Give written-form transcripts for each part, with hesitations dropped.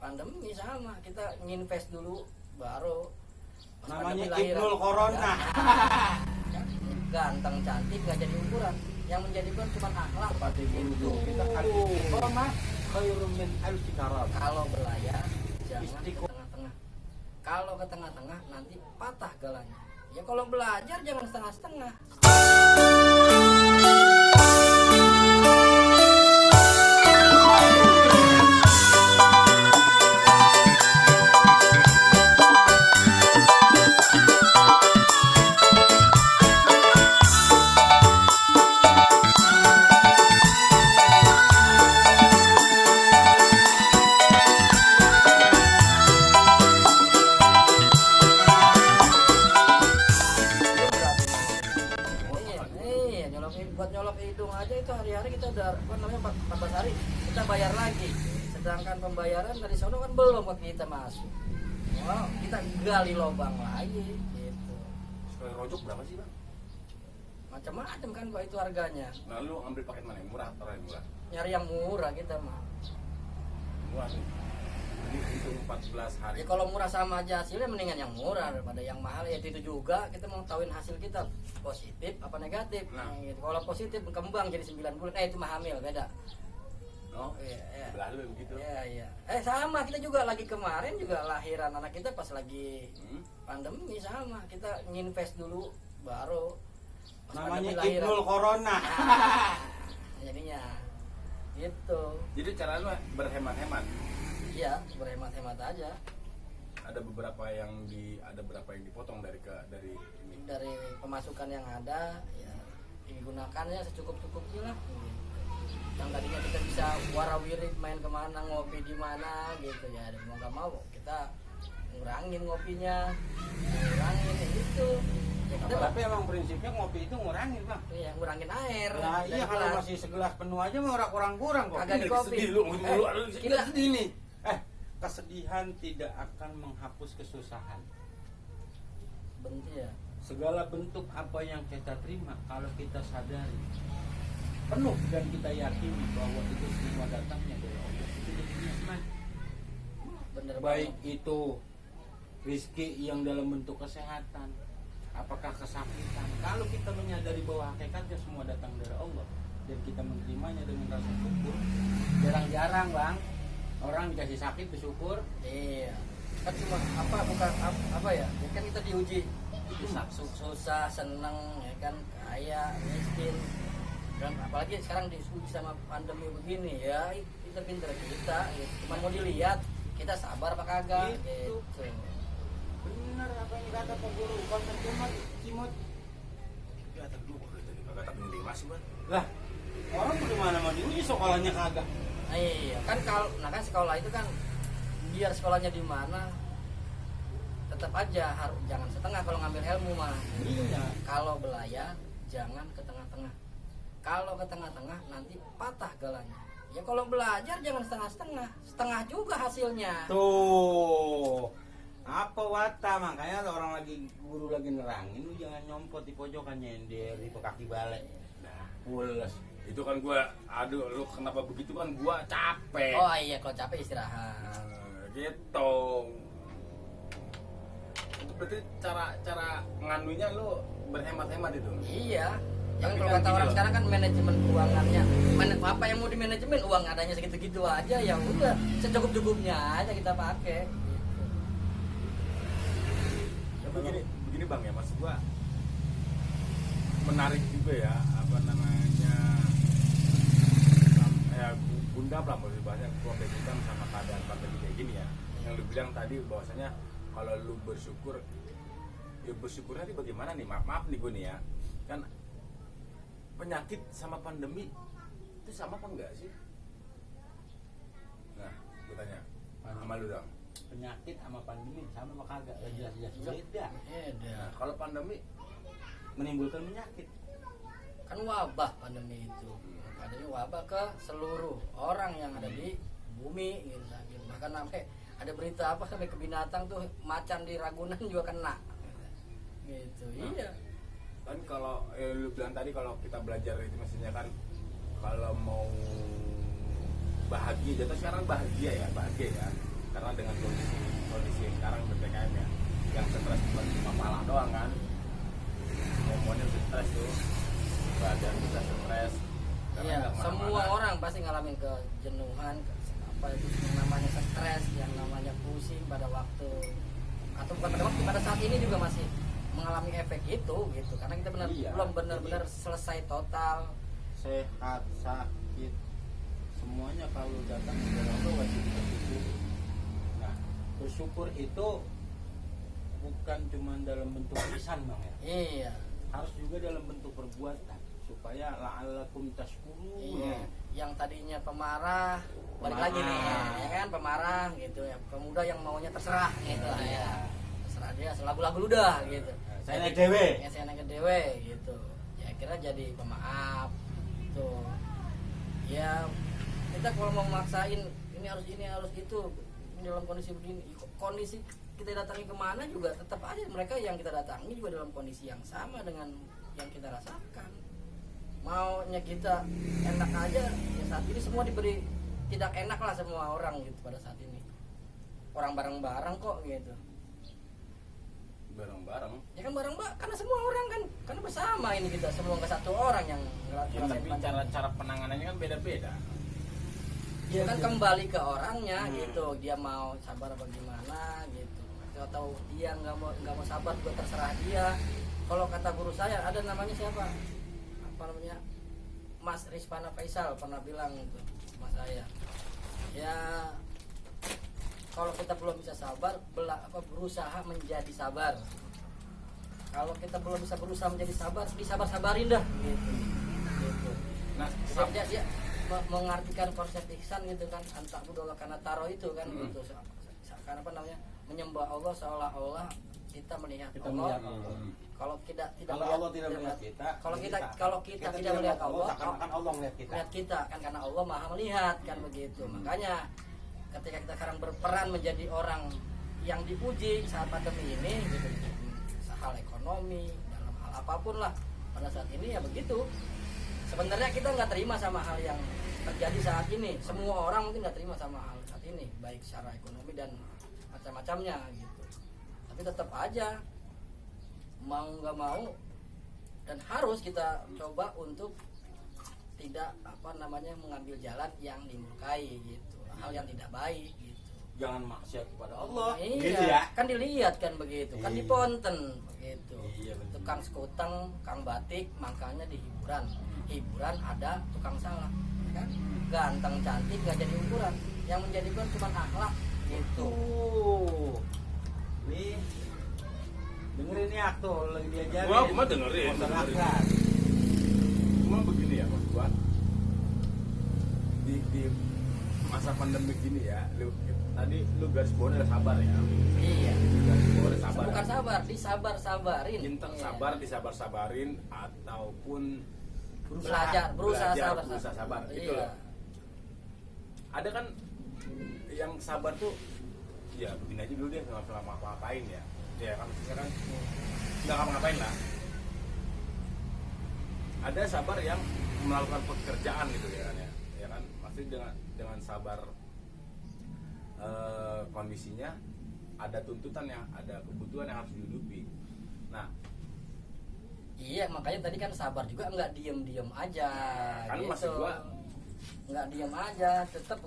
pandemi sama, kita nginvest dulu baru namanya Ibnul Corona. Ganteng cantik nggak jadi ukuran, yang menjadi ukuran cuma akhlak. Seperti itu kita kan Roma khairun min alfi karam. Kalau belayar jangan ke tengah-tengah, kalau ke tengah-tengah nanti patah galanya. Ya kalau belajar jangan setengah-setengah. Buat nyolok hidung aja itu hari-hari kita udah 14 hari kita bayar lagi, sedangkan pembayaran dari sono kan belum ke kita masuk. Oh, kita gali lubang lagi gitu. Sekali rojok berapa sih bang? Macam-macam kan Pak itu harganya. Nah lu ambil paket mana yang murah atau yang murah? Nyari yang murah kita mah. Murah sih. Jadi itu 14 hari. Ya kalau murah sama aja hasilnya mendingan yang murah daripada yang mahal. Ya itu juga kita mau tahuin hasil kita positif apa negatif. Nah. Gitu. Kalau positif berkembang jadi 9 bulan, itu mah hamil beda. Oh, Iya. belah lu begitu. Iya. Sama kita juga lagi kemarin juga lahiran anak kita pas lagi pandemi sama. Kita nginvest dulu baru pas Namanya pandemi Ibnul Corona. Jadinya gitu. Jadi cara lu berhemat-hemat. Iya, berhemat-hemat aja. Ada beberapa yang dipotong dari ini. Dari pemasukan yang ada ya digunakannya secukupnya lah. Yang tadinya kita bisa warawiri main kemana, ngopi di mana gitu ya, mau nggak mau kita ngurangin ngopinya, ngurangin itu ya, kita Tapi emang prinsipnya ngopi itu ngurangin bang. ya, ngurangin air. Nah dari iya kalau gelas. masih segelas penuh aja mah orang kurang-kurang kok. Kagak di kopi. Sedih lu, lu Gila. Sedih nih. Kesedihan tidak akan menghapus kesusahan. Benci ya. Segala bentuk apa yang kita terima kalau kita sadari penuh dan kita yakini bahwa itu semua datangnya dari Allah, itu jadi nikmat. Bener Baik banget. itu rizki yang dalam bentuk kesehatan, apakah kesakitan. Kalau kita menyadari bahwa hakikatnya semua datang dari Allah dan kita menerimanya dengan rasa syukur, jarang-jarang bang orang dikasih sakit bersyukur. Iya. Kan cuma bukan apa ya? Kan kita diuji susah, seneng ya kan, kaya, miskin. Dan apalagi sekarang diuji sama pandemi begini ya, pinter-pinter kita gitu. Cuma mau dilihat kita sabar apa kagak Gitu. gitu. Benar apa yang kata Pak Guru, konten cimot. Ya tak dulu kagak tak penting masih bang. Lah, orang bagaimana mau diuji sekolahnya kagak? Iya, kan kan sekolah itu kan biar sekolahnya di mana tetap aja harus jangan setengah kalau ngambil ilmu mah. Iya. Kalau belayar jangan ke tengah-tengah. Kalau ke tengah-tengah nanti patah galanya. Ya kalau belajar jangan setengah-setengah. Setengah juga hasilnya. Tuh. Apa wata makanya ada orang guru lagi nerangin lu jangan nyompot di pojokan nyender di kaki balik. Nah, Pules. itu kan gua, aduh lu kenapa begitu kan gua capek. Oh iya, kalau capek istirahat. Gitu. Berarti cara nganunya lu berhemat-hemat itu. Iya. Jangan Tapi kalau kan kata gini orang loh. sekarang kan manajemen keuangannya. Apa yang mau di manajemen, uang adanya segitu-gitu aja, ya udah secukup-cukupnya aja kita pakai. Ya begini bang ya, maksud gua menarik juga ya, apa namanya, ya bunda lah mau dibahasnya keluarga kita sama keadaan pandemi kayak gini ya. Yang lu bilang tadi bahwasanya kalau lu bersyukur, ya bersyukurnya nanti bagaimana nih, maaf nih gue nih ya, kan penyakit sama pandemi itu sama apa enggak sih? Nah, gue tanya sama lu dong. Penyakit sama pandemi sama apa kagak? Jelas-jelas beda. Nah, kalau pandemi Menimbulkan penyakit. Kan wabah pandemi itu. Adanya wabah ke seluruh orang yang ada di bumi gitu. Bahkan sampai ada berita apa sampai ke binatang tuh, macan di Ragunan juga kena. Gitu. Iya. Kan kalau lu bilang tadi kalau kita belajar itu maksudnya kan kalau mau bahagia, jatuh sekarang bahagia ya karena ngalamin kejenuhan, apa itu yang namanya stres, yang namanya pusing pada waktu atau bukan pada waktu, pada saat ini juga masih mengalami efek itu gitu, karena kita belum benar-benar selesai total. Sehat, sakit, semuanya kalau datang kepada Allah wajib bersyukur. Nah, bersyukur itu bukan cuma dalam bentuk lisan Bang ya. Iya. Harus juga dalam bentuk perbuatan supaya la'allakum tashkurun. Iya. Yang tadinya pemarah balik lagi nih, ya kan, pemarah gitu ya. Pemuda yang maunya terserah gitu lah ya. Terserah dia, selagu-lagu ludah gitu. Saya naik dewe. Ya saya naik dewe gitu. Ya kira jadi pemaaf gitu. Ya kita kalau mau maksain ini harus itu, ini dalam kondisi begini, kondisi kita datangi kemana juga tetap aja mereka yang kita datangi juga dalam kondisi yang sama dengan yang kita rasakan. Maunya kita enak aja, ya saat ini semua diberi tidak enak lah semua orang gitu pada saat ini. Orang bareng-bareng kok gitu. Bareng-bareng. Ya kan bareng-bareng karena semua orang kan, karena bersama ini kita semua, nggak satu orang yang Ya, tapi cara penanganannya kan beda-beda. dia kan kembali ke orangnya gitu, dia mau sabar bagaimana gitu, atau dia nggak mau sabar juga terserah dia. Kalau kata guru saya ada namanya siapa, apa namanya, Mas Rizpana Faisal pernah bilang itu mas saya, ya kalau kita belum bisa sabar berusaha menjadi sabar. Kalau kita belum bisa berusaha menjadi sabar, disabar-sabarin dah gitu. Nah, Dia mengartikan konsep ihsan gitu kan, antak budola karena taro itu kan gitu. Karena apa namanya, menyembah Allah seolah-olah kita melihat Allah. Kalau tidak Allah tidak melihat kita, kalau kita tidak melihat Allah, akan Allah melihat kita. Melihat kita kan, karena Allah Maha melihat kan begitu. Makanya ketika kita sekarang berperan menjadi orang yang dipuji saat pandemi ini gitu, hal ekonomi, dalam hal apapun lah pada saat ini ya begitu. Sebenarnya kita nggak terima sama hal yang terjadi saat ini. Semua orang mungkin nggak terima sama hal saat ini, baik secara ekonomi dan macam-macamnya gitu. Tapi tetap aja mau nggak mau dan harus kita coba untuk tidak mengambil jalan yang dimurkai gitu, hal yang tidak baik gitu. Jangan maksiat kepada Allah. Iya, Gitu ya. kan dilihat kan begitu, kan Iya. diponten begitu. Iya, betul. Tukang sekuteng, kang batik, makanya di hiburan. Hiburan ada tukang salah, kan? Ganteng cantik nggak jadi ukuran. Yang menjadi ukuran cuma akhlak gitu. Nih, dengerin nih aku lagi diajarin. Gua mah dengerin. Akhlak. Cuma begini ya maksud gua, di masa pandemi gini ya, tadi lu garis bawahnya ada sabar ya. Iya. Garis bawahnya sabar. Bukan sabar, disabar-sabarin. Tentang Iya. sabar disabar-sabarin ataupun berusaha sabar gitu Iya. loh. Ada kan yang sabar tuh ya begini aja dulu dia nggak ngapa-ngapain ya. Ya kan maksudnya kan nggak ngapa-ngapain lah. Ada sabar yang melakukan pekerjaan gitu ya kan ya. Ya kan maksudnya dengan sabar kondisinya ada tuntutan yang ada kebutuhan yang harus dihidupi. Nah, Iya, makanya tadi kan sabar juga nggak diem aja. kan gitu. maksud gua Nggak diem aja, tetap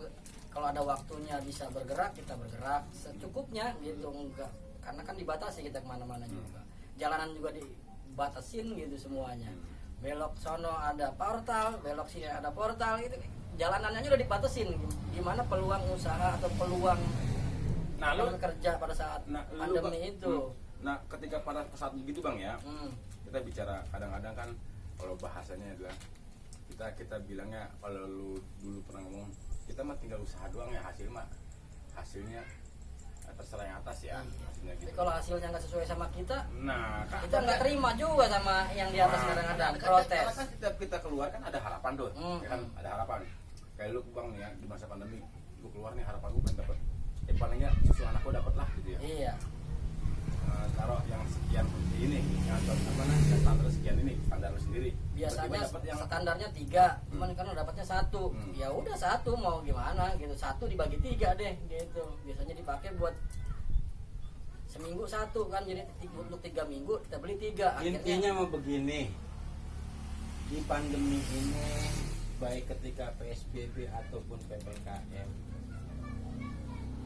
kalau ada waktunya bisa bergerak, kita bergerak secukupnya gitu. Enggak, karena kan dibatasi kita kemana-mana juga. Jalanan juga dibatasin gitu semuanya. Belok sono ada portal, belok sini ada portal gitu. Jalanannya udah dibatasin. Gimana peluang usaha atau peluang kerja pada saat pandemi itu? Nah, ketika pada saat begitu Bang ya, Hmm. kita bicara kadang-kadang kan kalau bahasanya adalah kita bilangnya, kalau lu dulu pernah ngomong kita mah tinggal usaha doang ya, hasilnya terserah yang atas ya, hasilnya Tapi gitu. kalau hasilnya nggak sesuai sama kita, Nah, kita nggak terima juga sama yang di atas kadang-kadang protes. Karena kan kita keluar kan ada harapan tuh, ya kan ada harapan. Kayak lu Bang nih ya, di masa pandemi, gua keluar nih harapan gua pengen dapet, paling nggak susu anak gua dapet lah gitu ya. Iya. Taruh yang sekian ini, yang standar sekian ini, standar lu sendiri. Biasanya Tiba-tiba dapet yang standarnya 3, cuman kan dapatnya 1. Ya udah 1 mau gimana gitu, 1 dibagi 3 deh gitu. Biasanya dipakai buat seminggu 1 kan, jadi untuk 3 minggu kita beli 3. Intinya mau begini, di pandemi ini baik ketika PSBB ataupun PPKM,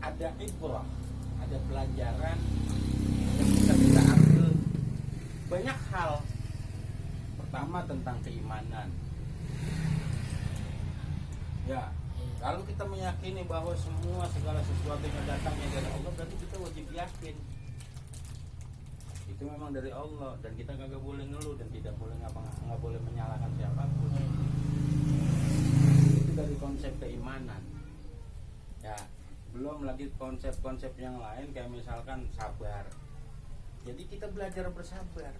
ada ibrah, ada pelajaran yang bisa kita ambil banyak hal. Pertama tentang keimanan. Ya, kalau kita meyakini bahwa semua segala sesuatu yang datangnya dari Allah, berarti kita wajib yakin itu memang dari Allah, dan kita nggak boleh ngeluh dan tidak boleh nggak boleh menyalahkan siapapun. Itu dari konsep keimanan. Ya, belum lagi konsep-konsep yang lain kayak misalkan sabar. Jadi kita belajar bersabar.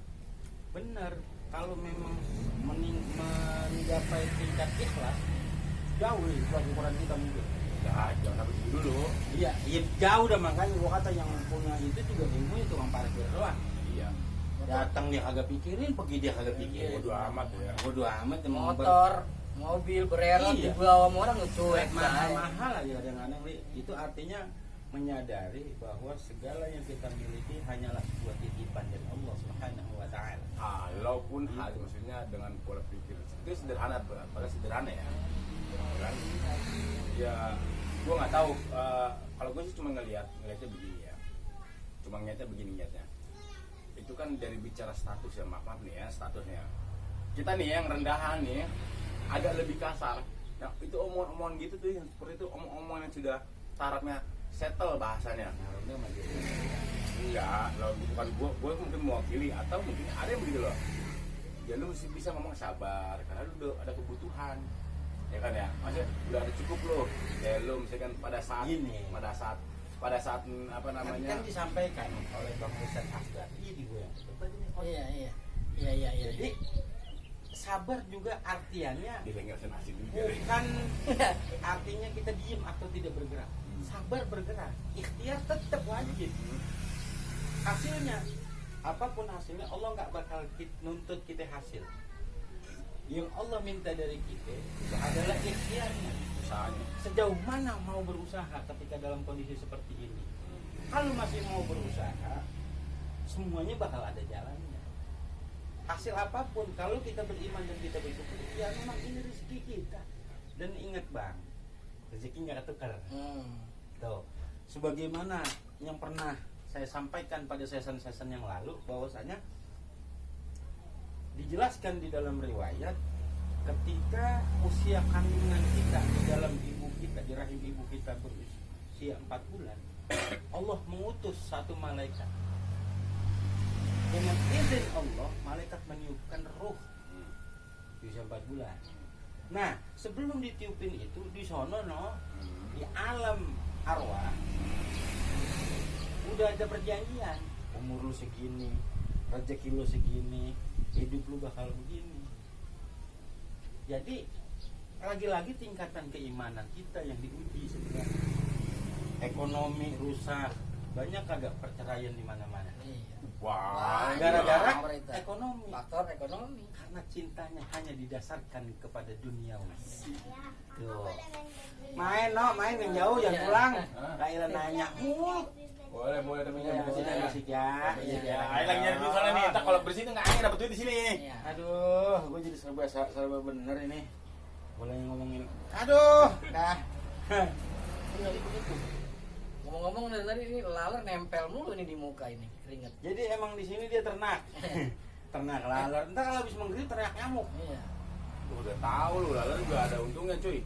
Benar, kalau memang mencapai tingkat ikhlas, jauh nih ukuran kita mungkin. Ya, jangan sampai gitu dulu. Iya, jauh dah, makanya gua kata yang punya itu juga ilmunya tukang parkir doang. Iya. Datang dia kagak pikirin, pergi dia kagak pikirin. Bodo amat ya. Bodo amat emang Motor, mobil bererot Iya. di bawah sama orang cuek mahal aja kadang-kadang. Itu artinya menyadari bahwa segala yang kita miliki hanyalah sebuah titipan dari Allah Subhanahu wa taala. Walaupun hal maksudnya dengan pola pikir itu sederhana, pada sederhana ya. Kan? Ya, gue nggak tahu. Kalau gue sih cuma ngelihatnya begini ya. Cuma ngelihatnya begini niatnya. Itu kan dari bicara status ya, maaf nih ya statusnya. Kita nih yang rendahan nih agak lebih kasar. Nah, itu omongan gitu tuh yang seperti itu omongan yang sudah tarafnya settle bahasanya. Enggak, lo bukan gue mungkin mewakili atau mungkin ada yang begitu loh. Ya lu mesti bisa ngomong sabar karena lu udah ada kebutuhan. Ya kan ya, maksudnya udah ada cukup lo. Ya lu misalkan pada saat apa namanya? Kan disampaikan oleh Bang Ustaz Asgar. Iya di gue yang Iya. Jadi sabar juga artiannya Dilengger senasi juga. bukan artinya kita diem atau tidak bergerak. Sabar bergerak, ikhtiar tetap wajib. Hasilnya apapun hasilnya Allah nggak bakal nuntut kita hasil. Yang Allah minta dari kita itu adalah ikhtiarnya. Usahanya. Sejauh mana mau berusaha ketika dalam kondisi seperti ini? Kalau masih mau berusaha, semuanya bakal ada jalannya. Hasil apapun, kalau kita beriman dan kita bersyukur, ya memang ini rezeki kita. Dan ingat bang, rezeki nggak ketukar. Tuh, sebagaimana yang pernah saya sampaikan pada season-season yang lalu, bahwasanya dijelaskan di dalam riwayat ketika usia kandungan kita di dalam ibu kita, di rahim ibu kita berusia 4 bulan, Allah mengutus satu malaikat. Dengan izin Allah, malaikat meniupkan ruh di usia 4 bulan. Nah, sebelum ditiupin itu di sono di alam arwah udah ada perjanjian, umur lu segini, rezeki lu segini, hidup lu bakal begini. Jadi lagi-lagi tingkatan keimanan kita yang diuji sebenarnya. Ekonomi rusak, banyak kagak perceraian di mana-mana. Wah, Gara-gara pemerintah. ekonomi. Faktor ekonomi. Karena cintanya hanya didasarkan kepada dunia. Tuh. Main yang jauh jangan pulang. Kayak nanya. boleh tapi Ya, jangan musik ya. Ya, ayo lagi nyari duit sana nih. Entar kalau bersih nggak ayo dapat duit di sini. Iya. Aduh, gue jadi serba bener ini. Boleh ngomongin. Aduh, dah. Jadi begitu. Ngomong-ngomong dari tadi ini laler nempel mulu nih di muka ini keringet. Jadi emang di sini dia ternak. Ternak laler. Entar kalau habis menggigit teriak nyamuk. Iya. Gua udah tahu lu, lalu juga ada untungnya cuy.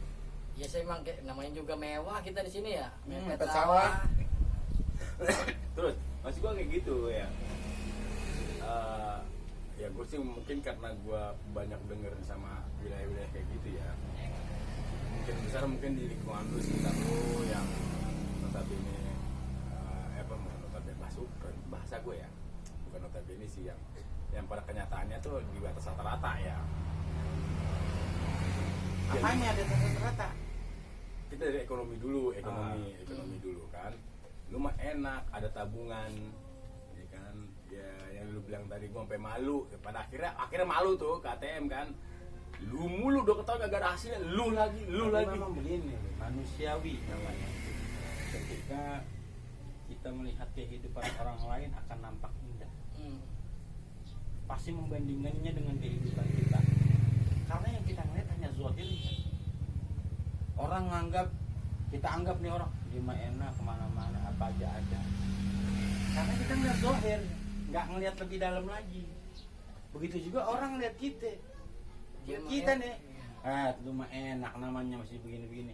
Ya saya emang namanya juga mewah kita di sini ya. Mepet sawah. Terus masih gua kayak gitu ya. Ya gue sih mungkin karena gua banyak denger sama wilayah-wilayah kayak gitu ya. Mungkin besar mungkin di lingkungan lu sekitar lu yang notabene notabene bahasa gue ya, bukan notabene sih yang pada kenyataannya tuh di batas rata-rata ya. Apanya ada rata-rata? Kita dari ekonomi dulu dulu kan. Lu mah enak, ada tabungan, ya kan? Ya yang lu bilang tadi gua sampai malu. Pada akhirnya malu tuh ke ATM kan. Lu mulu udah ketahuan gak ada hasilnya, lu lagi. Memang begini, manusiawi namanya. Ketika kita melihat kehidupan orang lain akan nampak indah. Pasti membandingkannya dengan kehidupan kita. Karena yang kita ngeliat hanya zahirnya. Orang kita anggap nih orang dia mah enak kemana-mana apa aja ada. Karena kita ngeliat zahir, nggak ngeliat lebih dalam lagi. Begitu juga orang ngeliat kita. Kita nih, lu mah enak namanya masih begini-begini.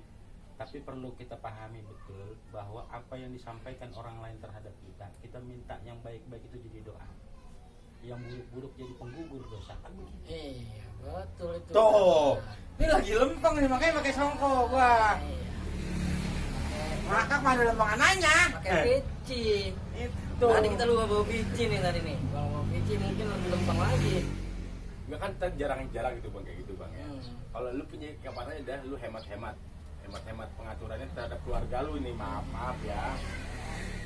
Tapi perlu kita pahami betul bahwa apa yang disampaikan orang lain terhadap kita minta yang baik-baik itu jadi doa. Yang buruk-buruk jadi penggugur dosa kan begitu. Iya, betul itu. Tuh, ini lagi lempeng nih makanya pakai songko gua. Iya. Ngakak mah ada lempengan nanya. Pakai pici. Itu. Tadi kita lupa bawa pici nih tadi nih. Kalau bawa pici mungkin lebih lempeng lagi. Enggak kan kita jarang-jarang gitu bang kayak gitu bang ya. Kalau lu punya kapannya dah lu hemat-hemat pengaturannya terhadap keluarga lu ini, maaf ya.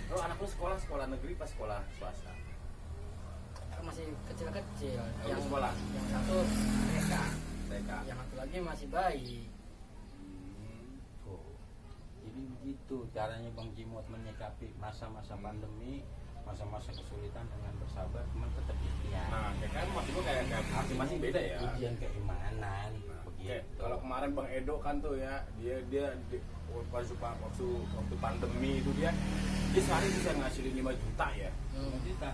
Lu anak lu sekolah negeri pas sekolah swasta? Kan masih kecil-kecil. Yang sekolah? Yang satu TK. yang satu lagi masih bayi. Tuh. Jadi begitu caranya Bang Jimot menyikapi masa-masa pandemi, masa-masa kesulitan dengan bersabar, cuman tetap ikhtiar. Nah, kan maksud gua kayak masing-masing beda ya. Ujian keimanan. Kayak kalau kemarin Bang Edo kan tuh ya, dia waktu pandemi itu dia sehari bisa ngasilin 5 juta ya. 5 juta.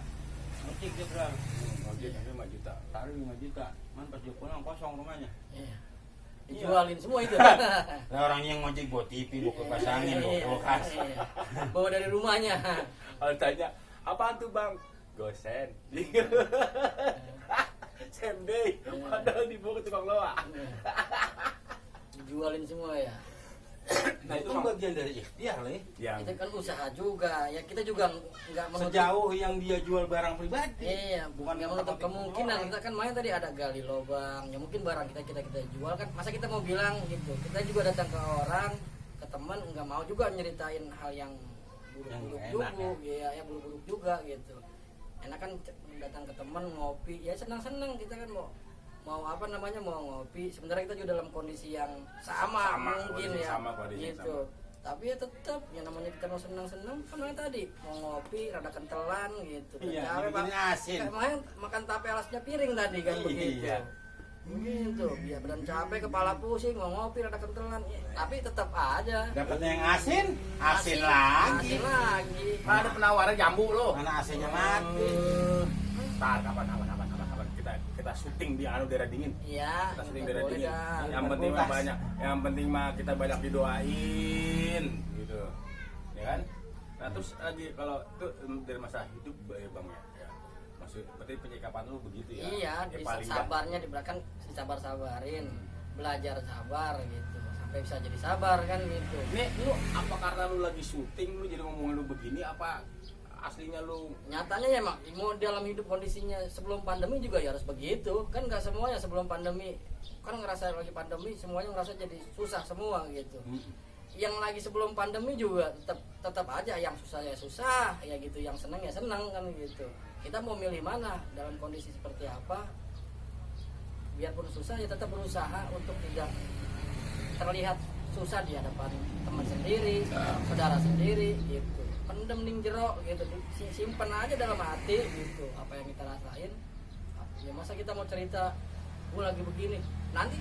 Ngecek dia berapa? Ngojek 5 juta. Taruh 5 juta. Man pas dia pulang kosong rumahnya. Iya. Dijualin semua itu. Nah, orang yang ngojek bawa TV, bawa kipas angin, bawa kulkas. Iya. Bawa dari rumahnya. Kalau tanya, apaan tuh Bang? Gosen. Sendei, padahal dibawa ke tukang loa. Dijualin semua ya. Nah itu kan bagian dari ikhtiar lah ya. Itu kan usaha juga. Ya kita juga nggak menutup. Sejauh yang dia jual barang pribadi. Iya, bukan nggak menutup kemungkinan. Kita kan main tadi ada gali lubang. Ya mungkin barang kita jual kan. Masa kita mau bilang gitu. Kita juga datang ke orang, ke teman nggak mau juga nyeritain hal yang buruk-buruk juga. Ya, ya buruk-buruk juga gitu. Enak kan datang ke teman ngopi, ya senang-senang kita kan mau apa namanya mau ngopi. Sebenarnya kita juga dalam kondisi yang sama mungkin ya, gitu. Tapi ya tetap yang namanya kita mau senang-senang kan tadi mau ngopi rada kentelan gitu. Iya, capek asin. Kayak makan tape alasnya piring tadi kan begitu. Iya. Begitu, ya badan capek, kepala pusing, mau ngopi rada kentelan, ya, tapi tetap aja. Dapatnya yang asin lagi. Asin lagi. Ada penawaran jambu lo. Mana asinnya mati. Ntar kapan kita syuting di daerah dingin. Iya. Kita syuting daerah boleh dingin. dah. Yang penting mah kita banyak didoain gitu. Ya kan? Nah, terus lagi kalau itu dari masa hidup ya Bang ya. Maksud berarti penyikapan lu begitu ya. Iya, ya, sabarnya diberikan sabarin, belajar sabar gitu. Sampai bisa jadi sabar kan gitu. Nih, lu apa karena lu lagi syuting lu jadi ngomongin lu begini apa aslinya lu? Nyatanya ya mak, mau dalam hidup kondisinya sebelum pandemi juga ya harus begitu. Kan nggak semuanya sebelum pandemi kan ngerasa lagi pandemi semuanya ngerasa jadi susah semua gitu. Yang lagi sebelum pandemi juga tetap aja yang susah ya susah, ya gitu, yang senang ya senang kan gitu. Kita mau milih mana dalam kondisi seperti apa? Biarpun susah ya tetap berusaha untuk tidak terlihat susah di hadapan teman sendiri, saudara sendiri gitu. Pendem ning jero gitu, simpen aja dalam hati gitu apa yang kita rasain. Ya masa kita mau cerita gue lagi begini, nanti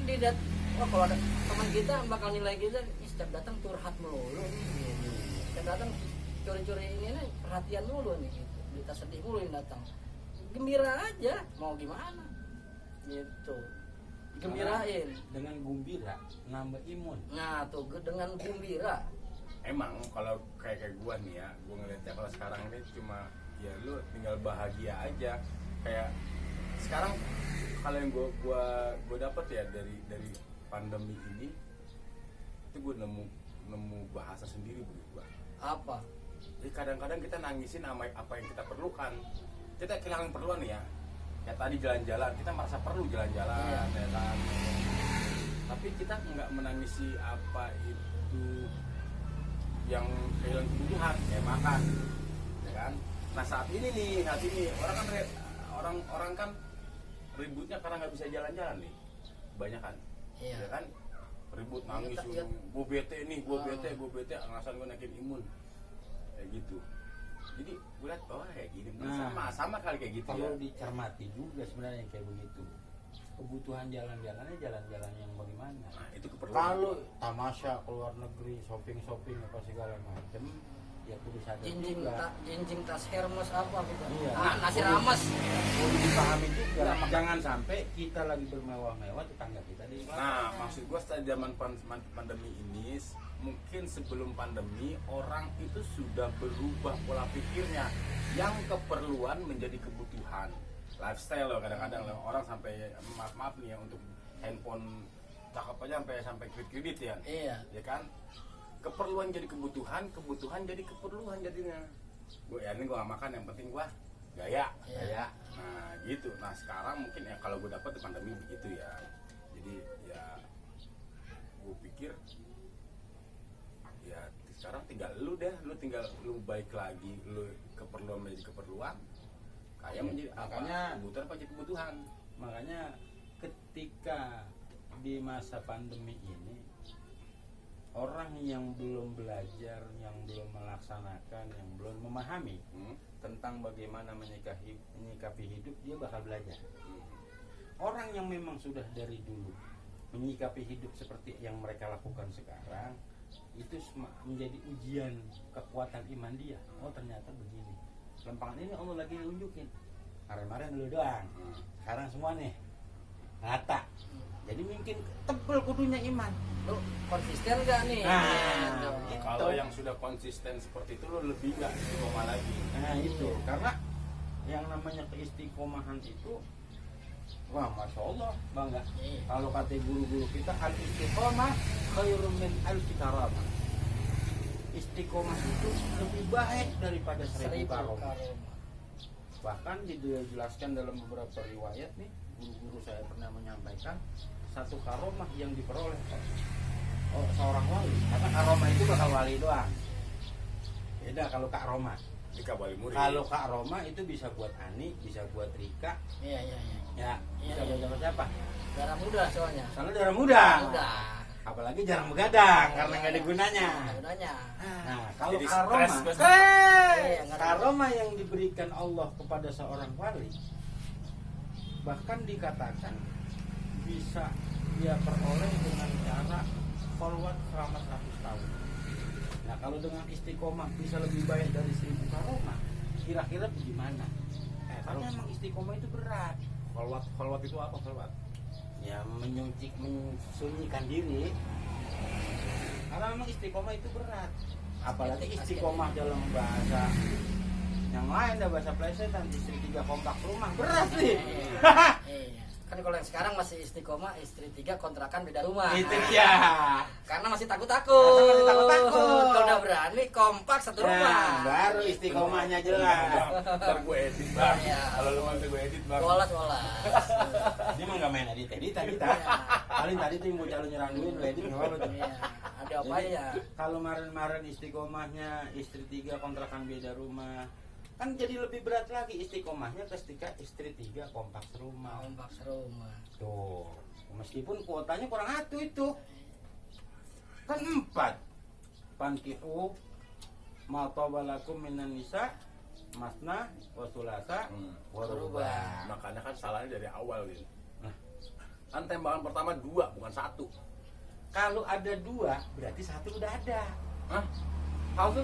kalau ada teman kita bakal nilai kita setiap datang curhat melulu nih gitu. Setiap datang curi-curi ini nih perhatian mulu nih gitu. Berita sedih mulu yang datang. Gembira aja, mau gimana gitu. Gembirain dengan gembira nambah imun. Nah tuh dengan gembira. Emang kalau kayak gua nih ya, gua ngeliatnya kalau sekarang ini cuma ya lu tinggal bahagia aja. Kayak sekarang kalau yang gua dapat ya dari pandemi ini itu gua nemu bahasa sendiri buat gua. Apa? Jadi kadang-kadang kita nangisin sama apa yang kita perlukan. Kita kehilangan perluan nih ya. Ya tadi jalan-jalan, kita merasa perlu jalan-jalan, iya. Ya kan. Tapi kita nggak menangisi apa itu yang kehilangan kebutuhan kayak makan, ya kan. Nah saat ini orang kan ributnya karena nggak bisa jalan-jalan nih, banyak kan, iya. Ya kan, ribut nangis, iya. gue bete nih, gue bete, alasan gue naikin imun, kayak gitu. Jadi gue liat, oh kayak gini, sama kali kayak gitu perlu ya. dicermati juga sebenarnya yang kayak begitu. kebutuhan jalan-jalannya jalan-jalan yang bagaimana. Nah, itu keperluan. Kalau tamasya keluar negeri, shopping apa segala macam, ya kudu sadar juga. Jinjing tas Hermes apa gitu. Iya. Nasi rames. Kudu dipahami juga. Jangan sampai kita lagi bermewah-mewah, tetangga kita di Nah, maksud gua setelah zaman pandemi ini, mungkin sebelum pandemi orang itu sudah berubah pola pikirnya, yang keperluan menjadi kebutuhan. Lifestyle loh, kadang-kadang loh, orang sampai maaf nih ya, untuk handphone cakep aja sampai kredit ya. Iya. Ya kan? Keperluan jadi kebutuhan, kebutuhan jadi keperluan jadinya. Gue ya ini gue gak makan, yang penting gue gaya. Iya. Nah gitu. Nah sekarang mungkin ya kalau gue dapet di pandemi begitu ya. Jadi ya gue pikir ya sekarang tinggal lu deh, lu baik lagi, lu keperluan menjadi keperluan, kaya menjadi Makanya kebutuhan menjadi kebutuhan. Makanya ketika di masa pandemi ini, orang yang belum belajar, yang belum melaksanakan, yang belum memahami tentang bagaimana menyikapi hidup, dia bakal belajar. Orang yang memang sudah dari dulu menyikapi hidup seperti yang mereka lakukan sekarang, itu menjadi ujian kekuatan iman dia. Oh ternyata begini. Lempangan ini Allah lagi nunjukin. Kemarin dulu doang. Sekarang semua nih rata. Jadi mungkin tebel kudunya iman. Lu konsisten gak nih? Nah, Gitu. Kalau yang sudah konsisten seperti itu, lu lebih gak istiqomah lagi. Nah itu karena yang namanya keistiqomahan itu, wah masya Allah bangga. Iya. Kalau kata guru-guru kita, al istiqomah khairun min alfi karamah. Istiqomah itu lebih baik daripada 1000 karamah. Bahkan dijelaskan dalam beberapa riwayat nih, guru-guru saya pernah menyampaikan, satu karomah yang diperoleh seorang wali, karena karomah itu bakal wali doang. Beda kalau Kak Roma. Jika wali murid. Kalau Kak Roma itu bisa buat Ani, bisa buat Rika, Iya. ya Iya, bisa iya. buat siapa-siapa. Darah muda soalnya. Soalnya darah muda. Muda. Apalagi jarang begadang karena nggak ada gunanya. Nggak ada gunanya. Nah, kalau Jadi karomah, stres, Iya, nggak ada karomah yang diberikan Allah kepada seorang wali, bahkan dikatakan bisa dia peroleh dengan cara kholwat selama 100 tahun. Nah, kalau dengan istiqomah bisa lebih baik dari 1000 karomah, kira-kira bagaimana? Karena emang istiqomah itu berat. Kholwat itu apa kholwat? Ya mensunyikan diri. Karena memang istiqomah itu berat. Apalagi istiqomah dalam bahasa yang lain, ada bahasa plesetan, istri 3 kompak rumah, berat nih. Iya. Kan kalau yang sekarang masih istiqomah, istri 3 kontrakan beda rumah. Itu dia. Karena masih takut-takut. Masih takut-takut. Kalau udah berani kompak satu rumah. Nah, baru istiqomahnya jelas. Ntar gue edit bang. Iya. Kalau lu mau gue edit bang. Bolas. Dia mah nggak main edit tadi. Paling tadi tuh yang bocah lu nyerang duit, lu edit nggak apa-apa tuh. Iya. Ada apa Jadi, ya? kalau kemarin istiqomahnya istri 3 kontrakan beda rumah, kan jadi lebih berat lagi istiqomahnya ketika istri 3 kompak serumah. Kompak serumah. Tuh, meskipun kuotanya kurang satu itu, kan 4. Pankihu ma tabalakum minan nisa masna wa sulasa wa rubah. Makanya kan salahnya dari awal gitu. Nah. Kan tembakan pertama 2 bukan 1. Kalau ada 2 berarti 1 udah ada. Hah? Kalau